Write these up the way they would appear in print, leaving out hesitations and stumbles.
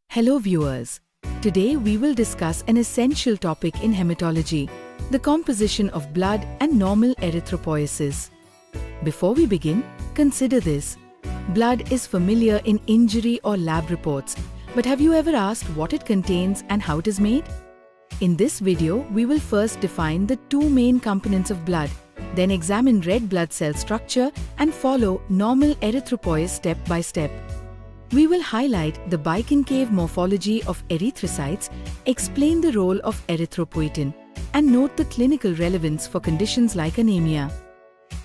Hello viewers. Today we will discuss an essential topic in hematology, the composition of blood and normal erythropoiesis. Before we begin, consider this. Blood is familiar in injury or lab reports, but have you ever asked what it contains and how it is made? In this video, we will first define the two main components of blood, then examine red blood cell structure and follow normal erythropoiesis step by step. We will highlight the biconcave morphology of erythrocytes, explain the role of erythropoietin, and note the clinical relevance for conditions like anemia.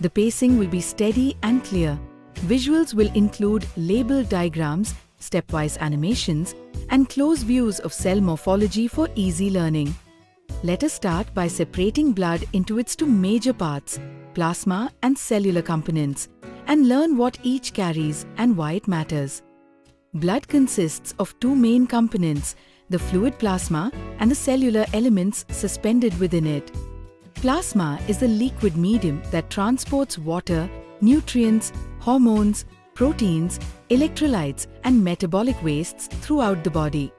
The pacing will be steady and clear. Visuals will include labeled diagrams, stepwise animations, and close views of cell morphology for easy learning. Let us start by separating blood into its two major parts, plasma and cellular components, and learn what each carries and why it matters. Blood consists of two main components, the fluid plasma and the cellular elements suspended within it. Plasma is the liquid medium that transports water, nutrients, hormones, proteins, electrolytes, and metabolic wastes throughout the body.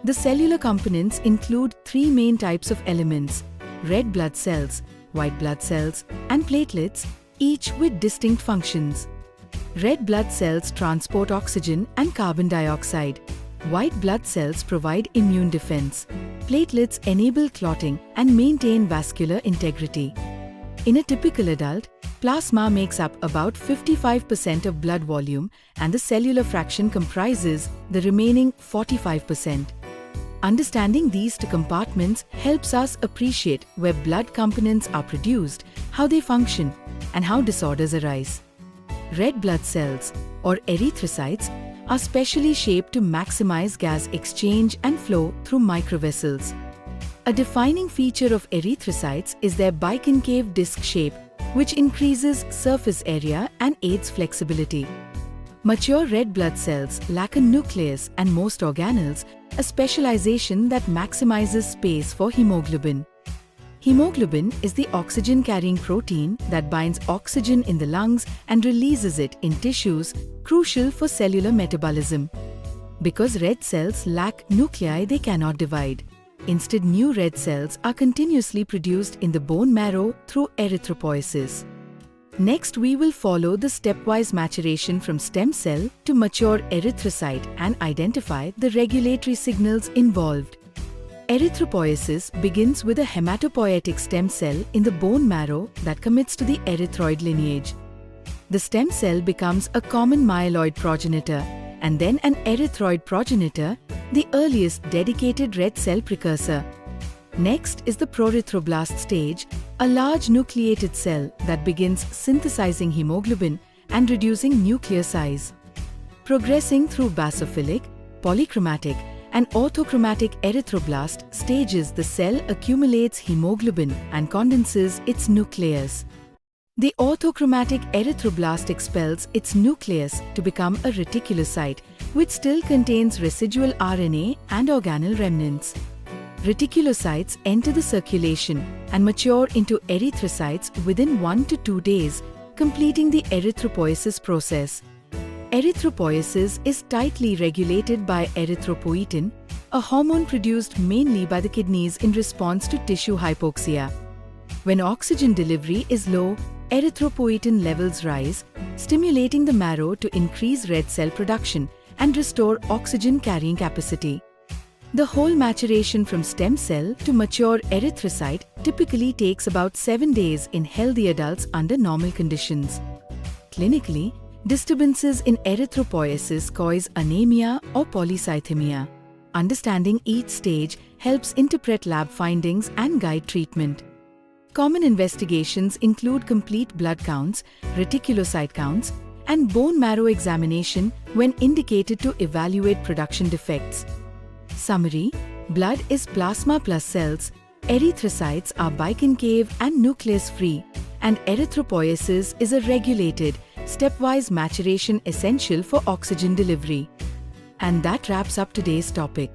The cellular components include three main types of elements: red blood cells, white blood cells, and platelets, each with distinct functions. Red blood cells transport oxygen and carbon dioxide. White blood cells provide immune defense. Platelets enable clotting and maintain vascular integrity. In a typical adult, plasma makes up about 55% of blood volume and the cellular fraction comprises the remaining 45%. Understanding these two compartments helps us appreciate where blood components are produced, how they function, and how disorders arise. Red blood cells, or erythrocytes, are specially shaped to maximize gas exchange and flow through microvessels. A defining feature of erythrocytes is their biconcave disc shape, which increases surface area and aids flexibility. Mature red blood cells lack a nucleus and most organelles, a specialization that maximizes space for hemoglobin. Hemoglobin is the oxygen-carrying protein that binds oxygen in the lungs and releases it in tissues, crucial for cellular metabolism. Because red cells lack nuclei, they cannot divide. Instead, new red cells are continuously produced in the bone marrow through erythropoiesis. Next, we will follow the stepwise maturation from stem cell to mature erythrocyte and identify the regulatory signals involved. Erythropoiesis begins with a hematopoietic stem cell in the bone marrow that commits to the erythroid lineage. The stem cell becomes a common myeloid progenitor and then an erythroid progenitor, the earliest dedicated red cell precursor. Next is the proerythroblast stage, a large nucleated cell that begins synthesizing hemoglobin and reducing nuclear size. Progressing through basophilic, polychromatic, and orthochromatic erythroblast stages, the cell accumulates hemoglobin and condenses its nucleus. The orthochromatic erythroblast expels its nucleus to become a reticulocyte, which still contains residual RNA and organelle remnants. Reticulocytes enter the circulation and mature into erythrocytes within 1 to 2 days, completing the erythropoiesis process. Erythropoiesis is tightly regulated by erythropoietin, a hormone produced mainly by the kidneys in response to tissue hypoxia. When oxygen delivery is low, erythropoietin levels rise, stimulating the marrow to increase red cell production and restore oxygen carrying capacity. The whole maturation from stem cell to mature erythrocyte typically takes about 7 days in healthy adults under normal conditions. Clinically, disturbances in erythropoiesis cause anemia or polycythemia. Understanding each stage helps interpret lab findings and guide treatment. Common investigations include complete blood counts, reticulocyte counts, and bone marrow examination when indicated to evaluate production defects. Summary: blood is plasma plus cells, erythrocytes are biconcave and nucleus-free, and erythropoiesis is a regulated, stepwise maturation essential for oxygen delivery. And that wraps up today's topic.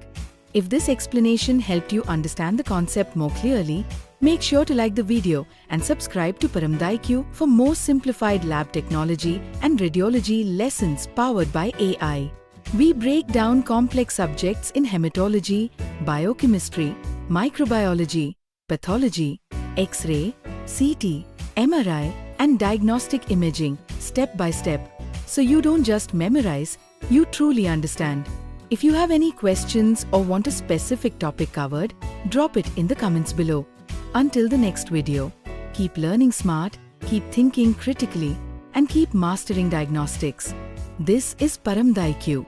If this explanation helped you understand the concept more clearly, Make sure to like the video and subscribe to ParamedIQ for more simplified lab technology and radiology lessons powered by AI. We break down complex subjects in hematology, biochemistry, microbiology, pathology, X-ray, CT, MRI, and diagnostic imaging step by step, so you don't just memorize, you truly understand. If you have any questions or want a specific topic covered, drop it in the comments below. Until the next video, keep learning smart, keep thinking critically, and keep mastering diagnostics. This is ParamedIQ.